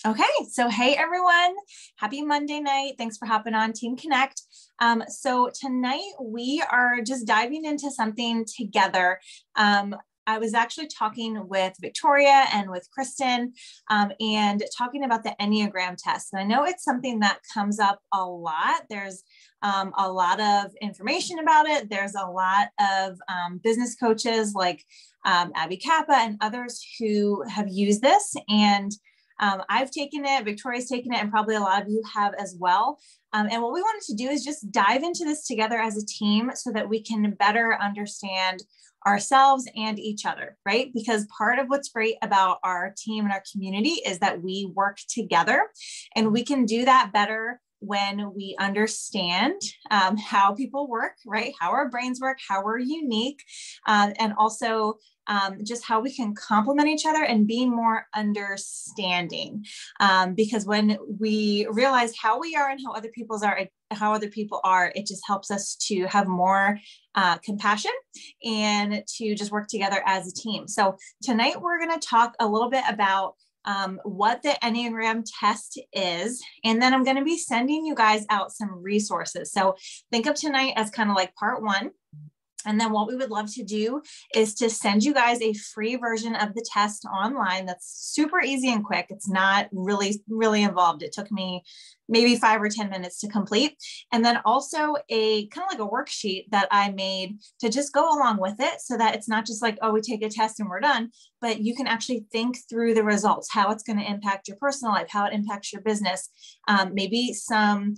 Okay, so hey everyone, happy Monday night. Thanks for hopping on Team Connect. So tonight we are just diving into something together. I was actually talking with Victoria and with Kristen and talking about the Enneagram test. And I know it's something that comes up a lot. There's a lot of information about it. There's a lot of business coaches like Abby Kappa and others who have used this. And I've taken it, Victoria's taken it, and probably a lot of you have as well. And what we wanted to do is just dive into this together as a team so that we can better understand ourselves and each other, right? Because part of what's great about our team and our community is that we work together, and we can do that better when we understand how people work, right? How our brains work, how we're unique, and also just how we can complement each other and be more understanding. Because when we realize how we are and how other people are, it just helps us to have more compassion and to just work together as a team. So tonight we're going to talk a little bit about what the Enneagram test is. And then I'm going to be sending you guys out some resources. So think of tonight as kind of like part one. And then what we would love to do is to send you guys a free version of the test online. That's super easy and quick. It's not really involved. It took me maybe 5 or 10 minutes to complete. And then also a kind of like a worksheet that I made to just go along with it so that it's not just like, oh, we take a test and we're done, but you can actually think through the results, how it's going to impact your personal life, how it impacts your business, maybe some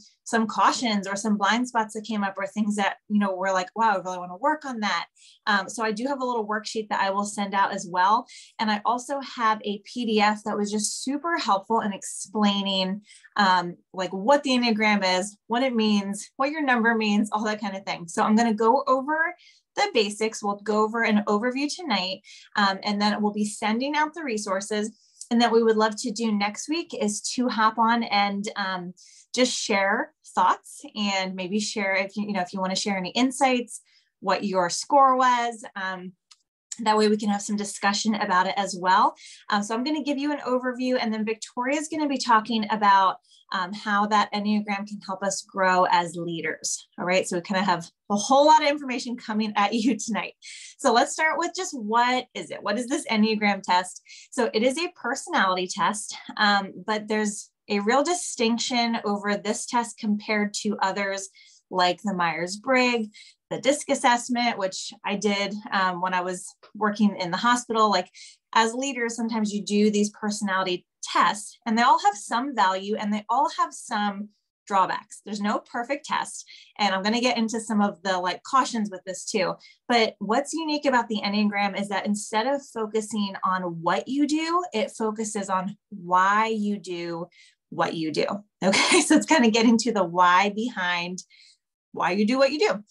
cautions or some blind spots that came up or things that, we're like, wow, I really want to work on that. So I do have a little worksheet that I will send out as well. And I also have a PDF that was just super helpful in explaining like what the Enneagram is, what it means, what your number means, all that kind of thing. So I'm going to go over the basics. We'll go over an overview tonight, and then we'll be sending out the resources. And that we would love to do next week is to hop on and just share thoughts and maybe share if you want to share any insights, what your score was. That way we can have some discussion about it as well. So I'm going to give you an overview, and then Victoria is going to be talking about how that Enneagram can help us grow as leaders. All right. So we kind of have a whole lot of information coming at you tonight. So let's start with just what is it? What is this Enneagram test? So it is a personality test, but there's a real distinction over this test compared to others like the Myers-Briggs, the DISC assessment, which I did when I was working in the hospital. Like as leaders, sometimes you do these personality tests and they all have some value and they all have some drawbacks. There's no perfect test. And I'm going to get into some of the like cautions with this too. But what's unique about the Enneagram is that instead of focusing on what you do, it focuses on why you do what you do. Okay. So it's kind of getting to the why behind why you do what you do.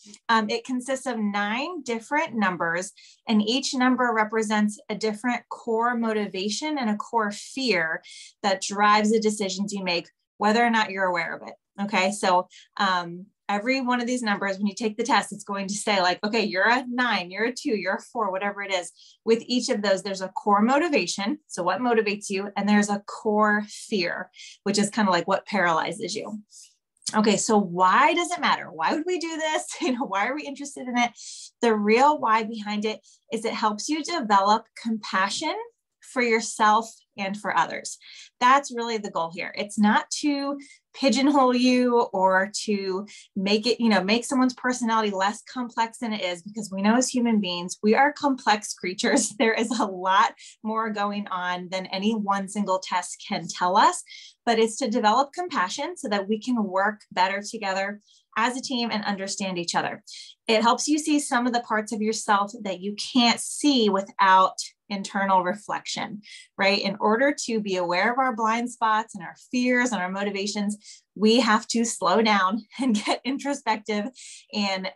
It consists of 9 different numbers, and each number represents a different core motivation and a core fear that drives the decisions you make, whether or not you're aware of it. Okay. So every one of these numbers, when you take the test, it's going to say like, okay, you're a 9, you're a 2, you're a 4, whatever it is. With each of those, there's a core motivation. So what motivates you? And there's a core fear, which is kind of like what paralyzes you. Okay, so why does it matter? Why would we do this? Why are we interested in it? The real why behind it is it helps you develop compassion for yourself and for others. That's really the goal here. It's not to pigeonhole you or to make it, make someone's personality less complex than it is, because we know as human beings, we are complex creatures. There is a lot more going on than any one single test can tell us, but it's to develop compassion so that we can work better together as a team and understand each other. It helps you see some of the parts of yourself that you can't see without internal reflection, right? In order to be aware of our blind spots and our fears and our motivations, we have to slow down and get introspective and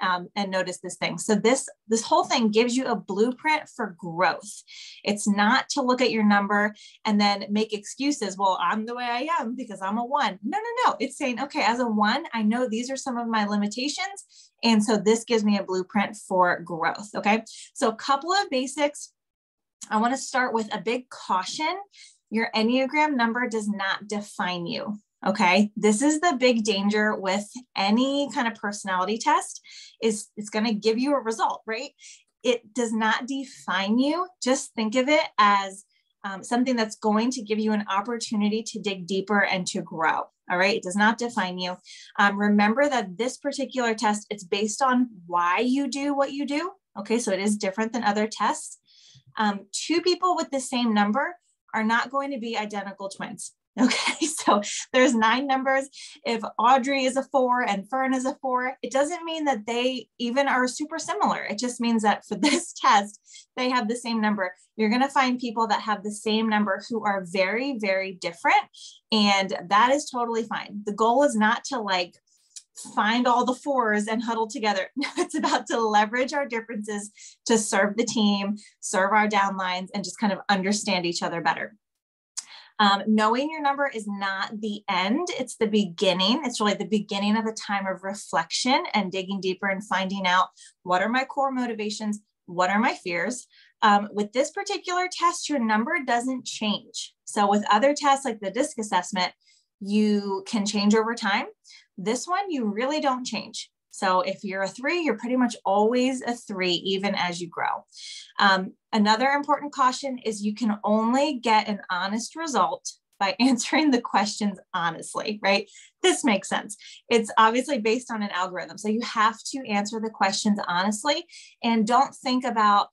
notice this thing. So this whole thing gives you a blueprint for growth. It's not to look at your number and then make excuses. Well, I'm the way I am because I'm a 1. No. It's saying, okay, as a 1, I know these are some of my limitations. And so this gives me a blueprint for growth. Okay. So a couple of basics. I want to start with a big caution Your Enneagram number does not define you. Okay. This is the big danger with any kind of personality test, is it's going to give you a result, right? It does not define you. Just think of it as something that's going to give you an opportunity to dig deeper and to grow. All right. It does not define you. Remember that this particular test, it's based on why you do what you do. Okay. So it is different than other tests. Two people with the same number are not going to be identical twins. Okay, so there's 9 numbers. If Audrey is a 4 and Fern is a 4, it doesn't mean that they even are super similar. It just means that for this test, they have the same number. You're going to find people that have the same number who are very, very different. And that is totally fine. The goal is not to like find all the 4s and huddle together. It's about to leverage our differences to serve the team, serve our downlines, and just kind of understand each other better. Knowing your number is not the end. It's the beginning. It's really the beginning of a time of reflection and digging deeper and finding out, what are my core motivations? What are my fears? With this particular test, your number doesn't change. So with other tests like the DISC assessment, you can change over time. This one, you really don't change. So if you're a 3, you're pretty much always a 3, even as you grow. Another important caution is you can only get an honest result by answering the questions honestly, right? This makes sense. It's obviously based on an algorithm. So you have to answer the questions honestly, and don't think about,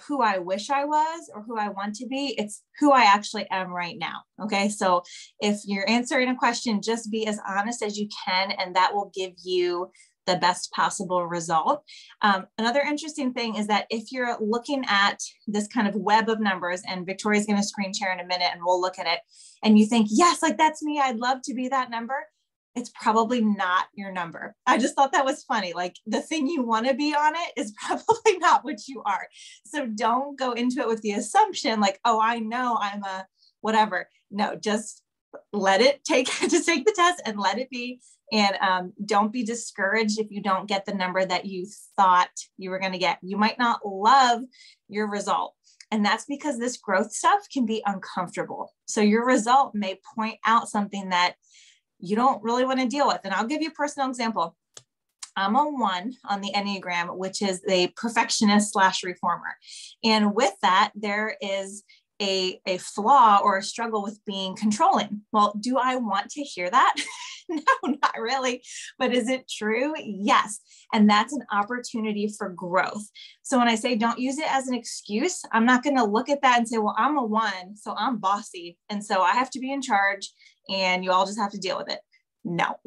who I wish I was or who I want to be. It's who I actually am right now. Okay. So if you're answering a question, just be as honest as you can, and that will give you the best possible result. Another interesting thing is that if you're looking at this kind of web of numbers, and Victoria's going to screen share in a minute and we'll look at it, and you think, yes, like that's me, I'd love to be that number, it's probably not your number. I just thought that was funny. Like the thing you want to be on it is probably not what you are. So don't go into it with the assumption like, oh, I know I'm a whatever. No, just let it take the test and let it be. And don't be discouraged if you don't get the number that you thought you were going to get. You might not love your result. And that's because this growth stuff can be uncomfortable. So your result may point out something that you don't really want to deal with. And I'll give you a personal example. I'm a 1 on the Enneagram, which is a perfectionist / reformer. And with that, there is a flaw or a struggle with being controlling. Well, do I want to hear that? No, not really. But is it true? Yes. And that's an opportunity for growth. So when I say don't use it as an excuse, I'm not going to look at that and say, well, I'm a 1, so I'm bossy, and so I have to be in charge and you all just have to deal with it. No.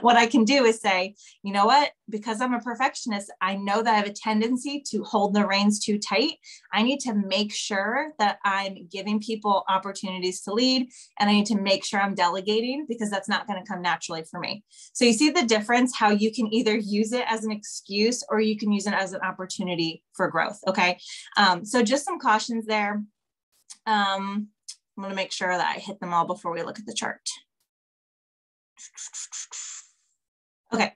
What I can do is say, you know what, because I'm a perfectionist, I know that I have a tendency to hold the reins too tight. I need to make sure that I'm giving people opportunities to lead, and I need to make sure I'm delegating, because that's not going to come naturally for me. So you see the difference, how you can either use it as an excuse or you can use it as an opportunity for growth. Okay. So just some cautions there. I'm going to make sure that I hit them all before we look at the chart. Okay.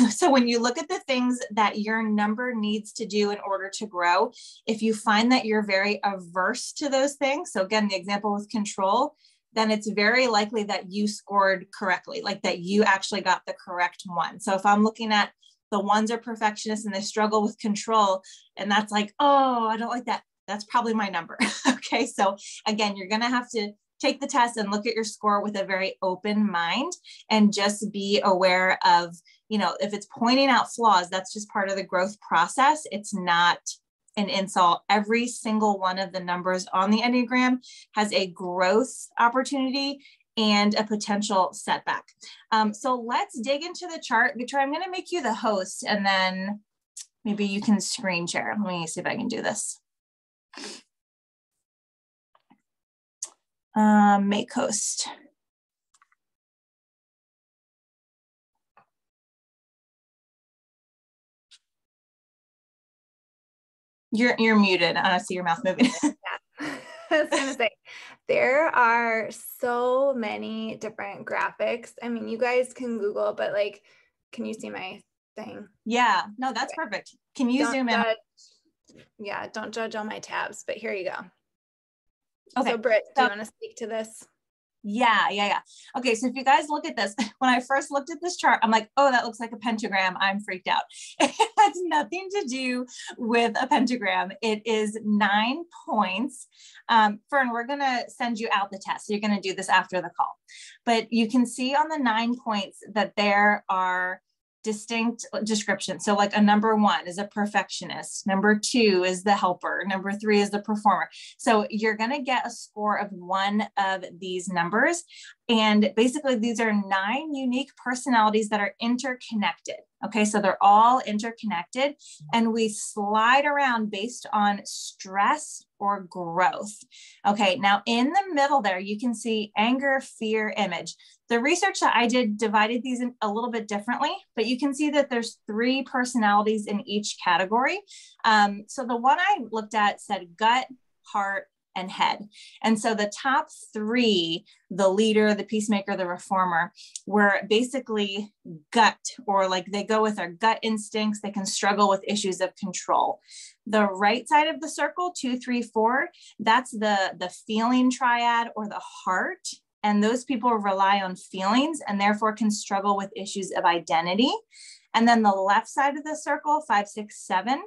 So when you look at the things that your number needs to do in order to grow, if you find that you're very averse to those things, so again, the example with control, then it's very likely that you scored correctly, like that you actually got the correct one. So if I'm looking at the 1s are perfectionists and they struggle with control, and that's like, oh, I don't like that, that's probably my number. Okay. So again, you're going to have to take the test and look at your score with a very open mind, and just be aware of, if it's pointing out flaws, that's just part of the growth process. It's not an insult. Every single one of the numbers on the Enneagram has a growth opportunity and a potential setback. So let's dig into the chart. Victoria, I'm going to make you the host, and then maybe you can screen share. Let me see if I can do this. Make host. You're muted. I see your mouth moving. Yeah. I was gonna say, there are so many different graphics. I mean, you guys can Google, but like, can you see my thing? Yeah, no, that's okay. Perfect. Can you zoom in? Yeah, don't judge all my tabs, but here you go. Okay. So Britt, do So you want to speak to this? yeah. Okay, so if you guys look at this, when I first looked at this chart, I'm like, oh, that looks like a pentagram. I'm freaked out. It has nothing to do with a pentagram. It is 9 points. Fern, we're going to send you out the test. So you're going to do this after the call. But you can see on the 9 points that there are distinct descriptions. So like a number 1 is a perfectionist. Number 2 is the helper. Number 3 is the performer. So you're going to get a score of one of these numbers. And basically these are 9 unique personalities that are interconnected. Okay, so they're all interconnected and we slide around based on stress or growth. Okay, now in the middle there, you can see anger, fear, image. The research that I did divided these in a little bit differently, but you can see that there's 3 personalities in each category. So the one I looked at said gut, heart, and head. And so the top 3, the leader, the peacemaker, the reformer, were basically gut, or like they go with their gut instincts. They can struggle with issues of control. The right side of the circle, 2, 3, 4, that's the feeling triad or the heart. And those people rely on feelings and therefore can struggle with issues of identity. And then the left side of the circle, 5, 6, 7,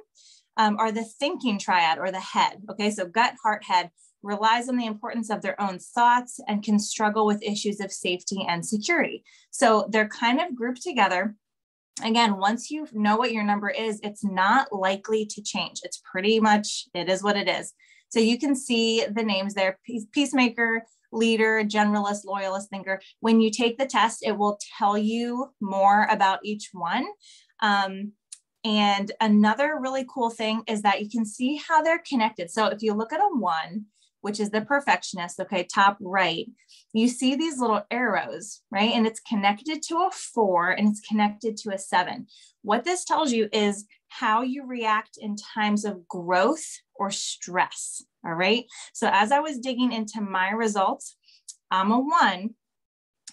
are the thinking triad or the head. Okay, so gut, heart, head relies on the importance of their own thoughts and can struggle with issues of safety and security. So they're kind of grouped together. Again, once you know what your number is, it's not likely to change. It's pretty much, it is what it is. So you can see the names there, peacemaker, leader, generalist, loyalist, thinker. When you take the test, it will tell you more about each one. And another really cool thing is that you can see how they're connected. So if you look at a 1, which is the perfectionist, okay, top right, you see these little arrows, right? And it's connected to a 4 and it's connected to a 7. What this tells you is how you react in times of growth or stress, all right? So as I was digging into my results, I'm a 1.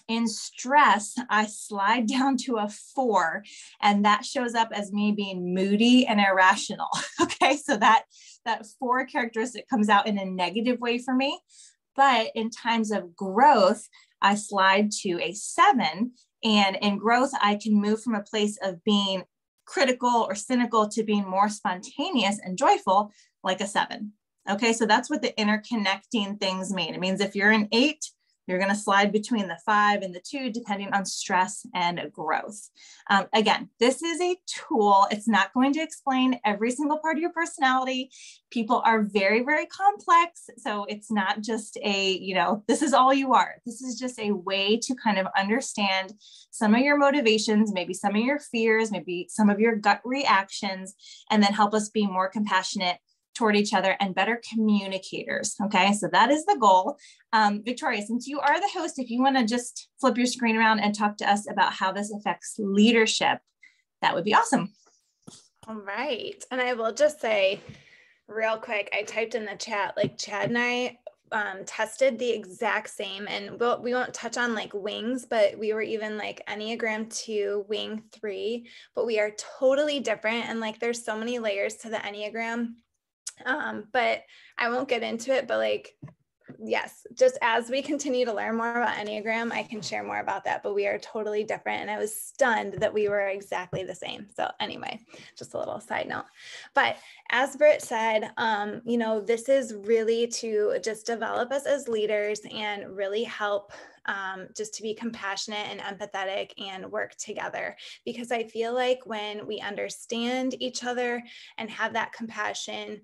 In stress, I slide down to a 4, and that shows up as me being moody and irrational. Okay, so that 4 characteristic comes out in a negative way for me. But in times of growth, I slide to a 7. And in growth, I can move from a place of being critical or cynical to being more spontaneous and joyful, like a 7. Okay, so that's what the interconnecting things mean. It means if you're an 8, you're going to slide between the 5 and the 2, depending on stress and growth. Again, this is a tool. It's not going to explain every single part of your personality. People are very, very complex. So it's not just this is all you are. This is just a way to kind of understand some of your motivations, maybe some of your fears, maybe some of your gut reactions, and then help us be more compassionate toward each other and better communicators. Okay, so that is the goal. Victoria, since you are the host, if you want to just flip your screen around and talk to us about how this affects leadership, that would be awesome. All right. And I will just say real quick, I typed in the chat, like Chad and I tested the exact same, and we won't touch on like wings, but we were even like Enneagram 2, wing 3, but we are totally different. And like, there's so many layers to the Enneagram. But I won't get into it, but like, yes, just as we continue to learn more about Enneagram, I can share more about that, but we are totally different. And I was stunned that we were exactly the same. So anyway, just a little side note, but as Britt said, this is really to just develop us as leaders and really help just to be compassionate and empathetic and work together. Because I feel like when we understand each other and have that compassion,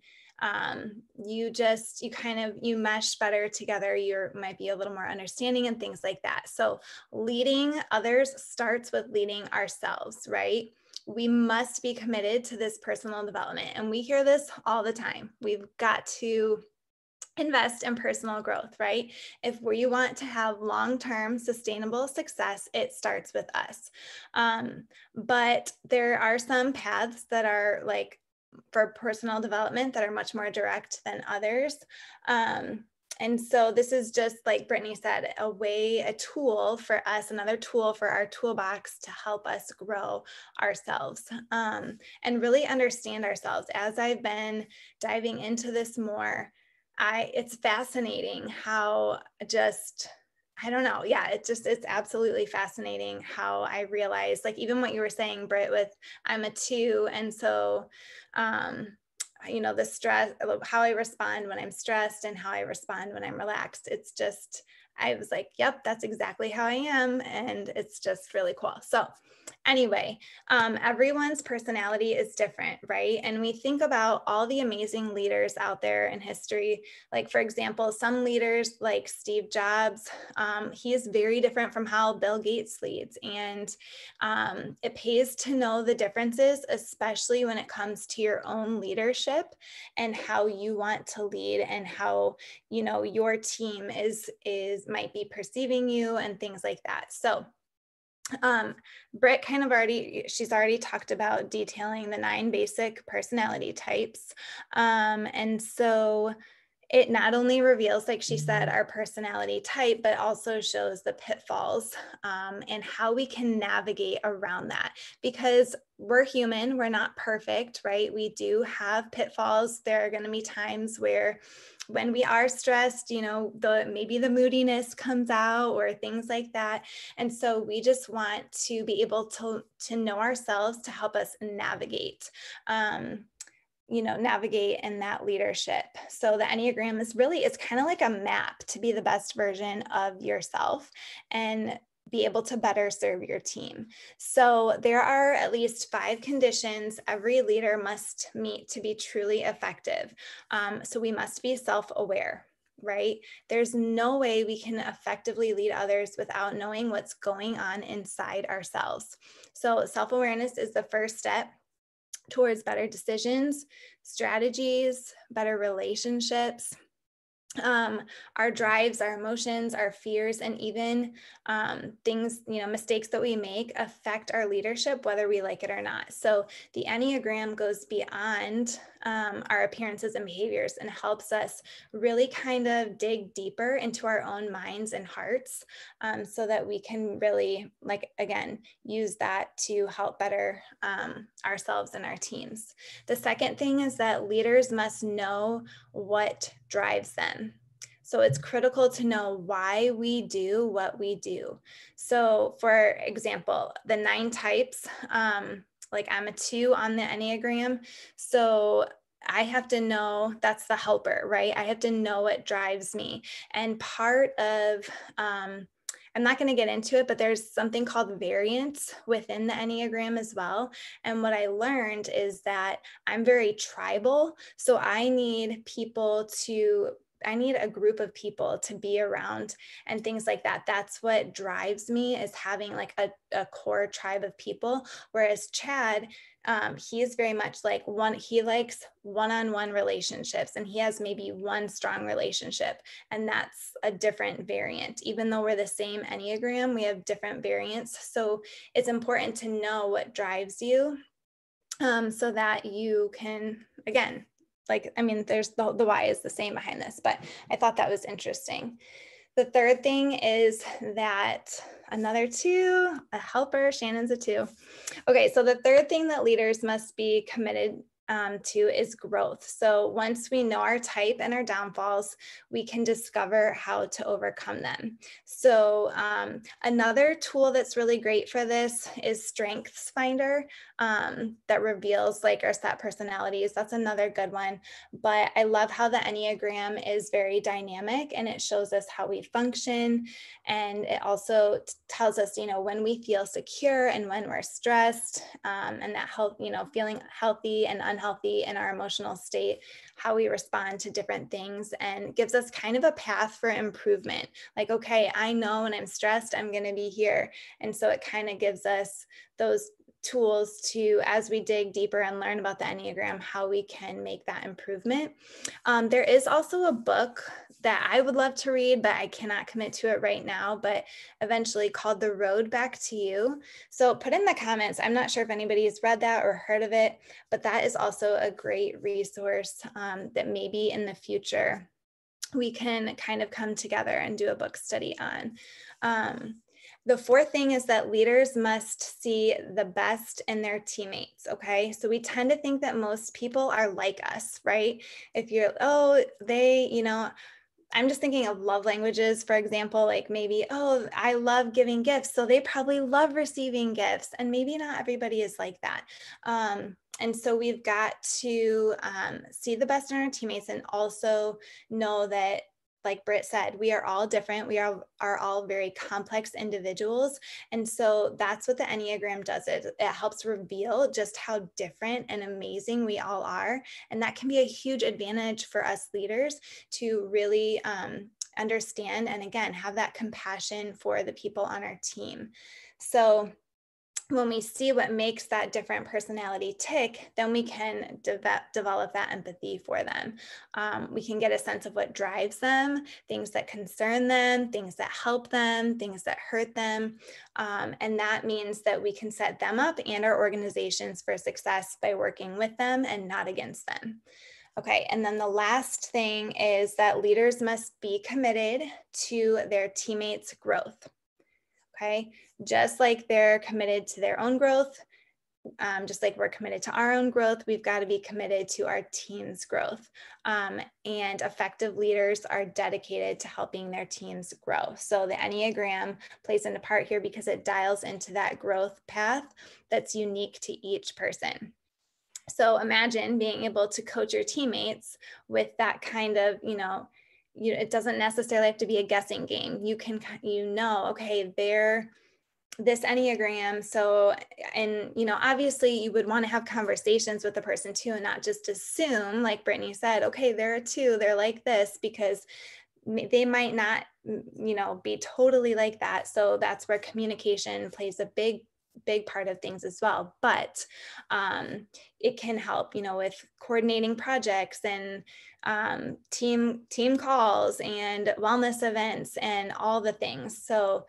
you mesh better together. You might be a little more understanding and things like that. So leading others starts with leading ourselves, right? We must be committed to this personal development. And we hear this all the time. We've got to invest in personal growth, right? If you want to have long-term sustainable success, it starts with us. But there are some paths that are like for personal development that are much more direct than others. And so this is just like Brittany said, a tool for us, another tool for our toolbox to help us grow ourselves and really understand ourselves. As I've been diving into this more, it's fascinating how just, I don't know. Yeah, it's absolutely fascinating how I realized, like, even what you were saying, Britt, with I'm a 2. And so, um, the stress, how I respond when I'm stressed and how I respond when I'm relaxed. It's just, I was like, yep, that's exactly how I am. And it's just really cool. So anyway, everyone's personality is different, right? And we think about all the amazing leaders out there in history. Like, for example, some leaders like Steve Jobs, he is very different from how Bill Gates leads. And it pays to know the differences, especially when it comes to your own leadership and how you want to lead and how, your team might be perceiving you and things like that. So Britt she's already talked about detailing the 9 basic personality types. And so it not only reveals, like she said, our personality type, but also shows the pitfalls and how we can navigate around that, because we're human, we're not perfect, right? We do have pitfalls. There are going to be times where when we are stressed, maybe the moodiness comes out or things like that. And so we just want to be able to know ourselves to help us navigate. Navigate in that leadership. So the Enneagram is really, it's kind of like a map to be the best version of yourself and be able to better serve your team. So there are at least 5 conditions every leader must meet to be truly effective. So we must be self-aware, right? There's no way we can effectively lead others without knowing what's going on inside ourselves. So self-awareness is the first step towards better decisions, strategies, better relationships. Our drives, our emotions, our fears, and even things, mistakes that we make affect our leadership, whether we like it or not. So the Enneagram goes beyond our appearances and behaviors and helps us really kind of dig deeper into our own minds and hearts so that we can really, again, use that to help better ourselves and our teams. The second thing is that leaders must know what drives them. So it's critical to know why we do what we do. So for example, the 9 types, like I'm a 2 on the Enneagram. So I have to know, that's the helper, right? I have to know what drives me. And part of, I'm not going to get into it, but there's something called variance within the Enneagram as well. And what I learned is that I'm very tribal. So I need a group of people to be around and things like that. That's what drives me, is having like a core tribe of people. Whereas Chad, he is very much like he likes one-on-one relationships, and he has maybe one strong relationship, and that's a different variant. Even though we're the same Enneagram, we have different variants. So it's important to know what drives you so that you can, again, there's the why is the same behind this, but I thought that was interesting. The third thing is that another 2, a helper, Shannon's a 2. Okay, so the third thing that leaders must be committed to is growth. So once we know our type and our downfalls, we can discover how to overcome them. So another tool that's really great for this is Strengths Finder that reveals like our set personalities. That's another good one. But I love how the Enneagram is very dynamic, and it shows us how we function. And it also tells us, when we feel secure and when we're stressed, and that feeling healthy and unhealthy in our emotional state, how we respond to different things, and gives us kind of a path for improvement. Like, okay, I know when I'm stressed, I'm going to be here. And so it kind of gives us those tools to, as we dig deeper and learn about the Enneagram, how we can make that improvement. There is also a book that I would love to read, but I cannot commit to it right now, but eventually, called The Road Back to You. So put in the comments. I'm not sure if anybody's read that or heard of it, but that is also a great resource that maybe in the future we can kind of come together and do a book study on. The fourth thing is that leaders must see the best in their teammates. Okay. So we tend to think that most people are like us, right? If you're, oh, they, I'm just thinking of love languages, for example, like maybe, oh, I love giving gifts. So they probably love receiving gifts. And maybe not everybody is like that. And so we've got to see the best in our teammates and also know that, like Britt said, we are all different. We are all very complex individuals. And so that's what the Enneagram does. It helps reveal just how different and amazing we all are. And that can be a huge advantage for us leaders to really understand and, again, have that compassion for the people on our team. So when we see what makes that different personality tick, then we can develop that empathy for them. We can get a sense of what drives them, things that concern them, things that help them, things that hurt them. And that means that we can set them up and our organizations for success by working with them and not against them. Okay, and then the last thing is that leaders must be committed to their teammates' growth. Okay, just like they're committed to their own growth, just like we're committed to our own growth, we've got to be committed to our team's growth. And effective leaders are dedicated to helping their teams grow. So the Enneagram plays into part here because it dials into that growth path that's unique to each person. So imagine being able to coach your teammates with that kind of, it doesn't necessarily have to be a guessing game. You can, okay, they're this Enneagram. So, and, obviously you would want to have conversations with the person too, and not just assume, like Brittany said, okay, they're a 2, they're like this, because they might not, be totally like that. So that's where communication plays a big part of things as well. But it can help, with coordinating projects and team calls and wellness events and all the things. So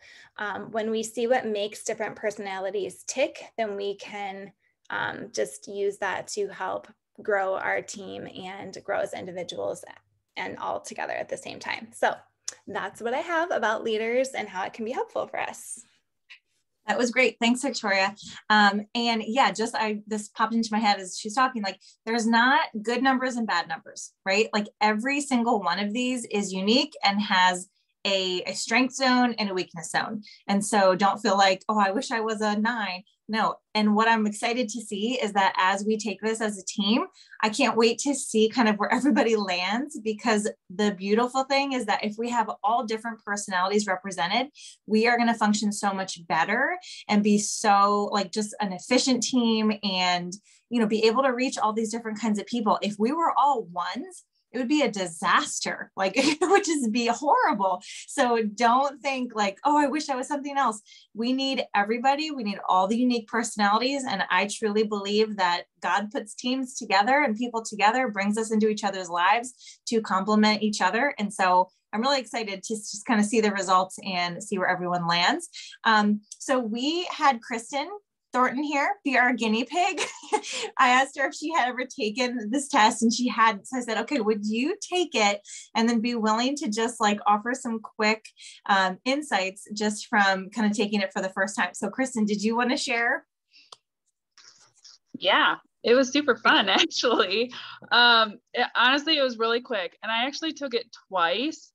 when we see what makes different personalities tick, then we can just use that to help grow our team and grow as individuals and all together at the same time. So that's what I have about leaders and how it can be helpful for us. That was great. Thanks, Victoria. And yeah, this popped into my head as she's talking, like there's not good numbers and bad numbers, right? Like every single one of these is unique and has a strength zone and a weakness zone. And so don't feel like, oh, I wish I was a 9. No. And what I'm excited to see is that as we take this as a team, I can't wait to see kind of where everybody lands, because the beautiful thing is that if we have all different personalities represented, we are going to function so much better and be so like just an efficient team and, be able to reach all these different kinds of people. If we were all ones, it would be a disaster, like it would just be horrible. So don't think like, oh, I wish I was something else. We need everybody. We need all the unique personalities. And I truly believe that God puts teams together and people together, brings us into each other's lives to complement each other. And so I'm really excited to just kind of see the results and see where everyone lands. So we had Kristen Thornton here be our guinea pig. I asked her if she had ever taken this test and she had. So I said, okay, would you take it and then be willing to just like offer some quick insights just from kind of taking it for the first time? So Kristen, did you want to share? Yeah, it was super fun actually. Honestly, it was really quick, and I actually took it twice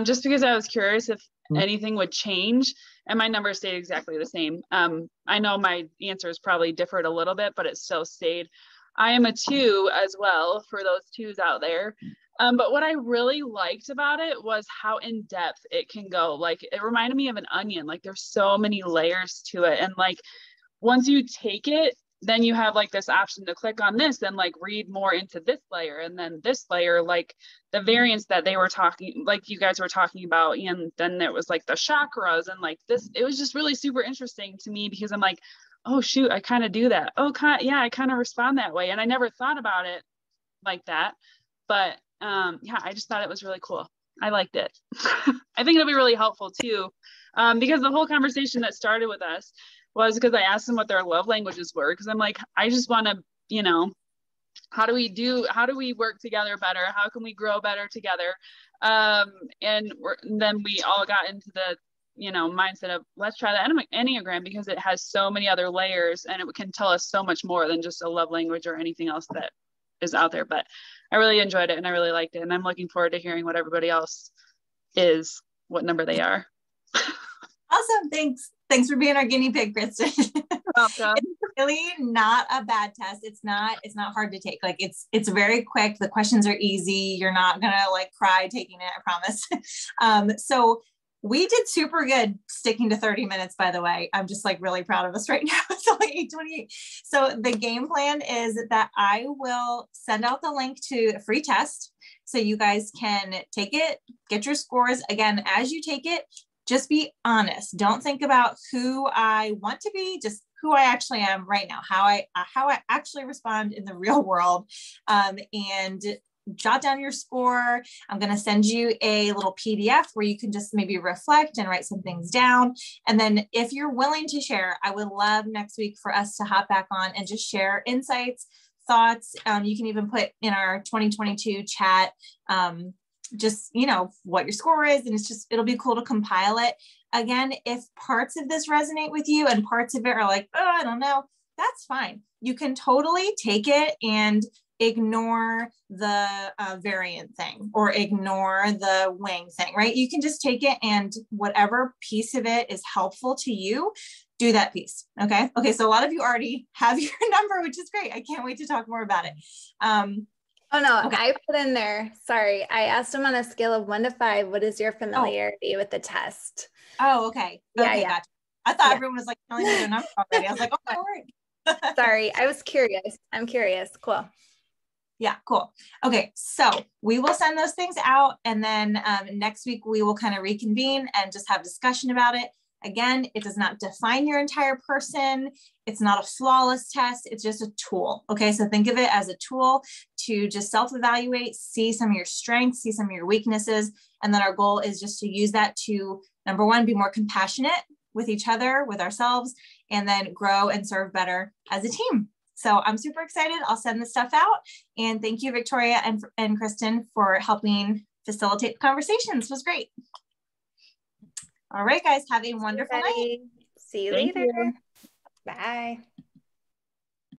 just because I was curious if anything would change, and my numbers stayed exactly the same. I know my answers probably differed a little bit, but it still stayed. I am a 2 as well, for those 2s out there. But what I really liked about it was how in depth it can go. Like it reminded me of an onion. Like there's so many layers to it, and like once you take it, then you have like this option to click on this and like read more into this layer, and then this layer, like the variants that they were talking, like you guys were talking about. And then there was like the chakras and like this, it was just really super interesting to me because I'm like, oh shoot, I kind of do that. Oh, yeah, I kind of respond that way. And I never thought about it like that. But yeah, I just thought it was really cool. I liked it. I think it'll be really helpful too, because the whole conversation that started with us was because I asked them what their love languages were. Because I'm like, I just want to, how do we work together better? How can we grow better together? And then we all got into mindset of let's try the Enneagram because it has so many other layers and it can tell us so much more than just a love language or anything else that is out there. But I really enjoyed it and I really liked it. And I'm looking forward to hearing what everybody else is, what number they are. Awesome. Thanks for being our guinea pig, Kristen. Welcome. It's really not a bad test. It's not hard to take. Like it's very quick. The questions are easy. You're not going to like cry taking it, I promise. So we did super good sticking to 30 minutes, by the way. I'm just like really proud of us right now. It's only 8:28. So the game plan is that I will send out the link to a free test. So you guys can take it, get your scores. Again, as you take it, just be honest. Don't think about who I want to be, just who I actually am right now, how I actually respond in the real world, and jot down your score. I'm going to send you a little PDF where you can just maybe reflect and write some things down. And then if you're willing to share, I would love next week for us to hop back on and just share insights, thoughts. You can even put in our 2022 chat, just, what your score is. And it'll be cool to compile it. Again, if parts of this resonate with you and parts of it are like, oh, I don't know, that's fine. You can totally take it and ignore the variant thing or ignore the wing thing, right? You can just take it and whatever piece of it is helpful to you, do that piece. Okay. So a lot of you already have your number, which is great. I can't wait to talk more about it. Oh no, okay. I put in there, sorry. I asked him on a scale of 1 to 5, what is your familiarity with the test? Oh, okay. Yeah. Gotcha. I thought everyone was like telling me their number already. I was like, oh my word. Sorry, I was curious. I'm curious. Cool. Yeah, cool. Okay, so we will send those things out and then next week we will kind of reconvene and just have discussion about it. Again, it does not define your entire person. It's not a flawless test. It's just a tool. Okay, so think of it as a tool to just self-evaluate, see some of your strengths, see some of your weaknesses. And then our goal is just to use that to, number one, be more compassionate with each other, with ourselves, and then grow and serve better as a team. So I'm super excited. I'll send this stuff out. And thank you, Victoria and Kristen, for helping facilitate the conversations. It was great. All right, guys, have a wonderful night. See you later. Bye.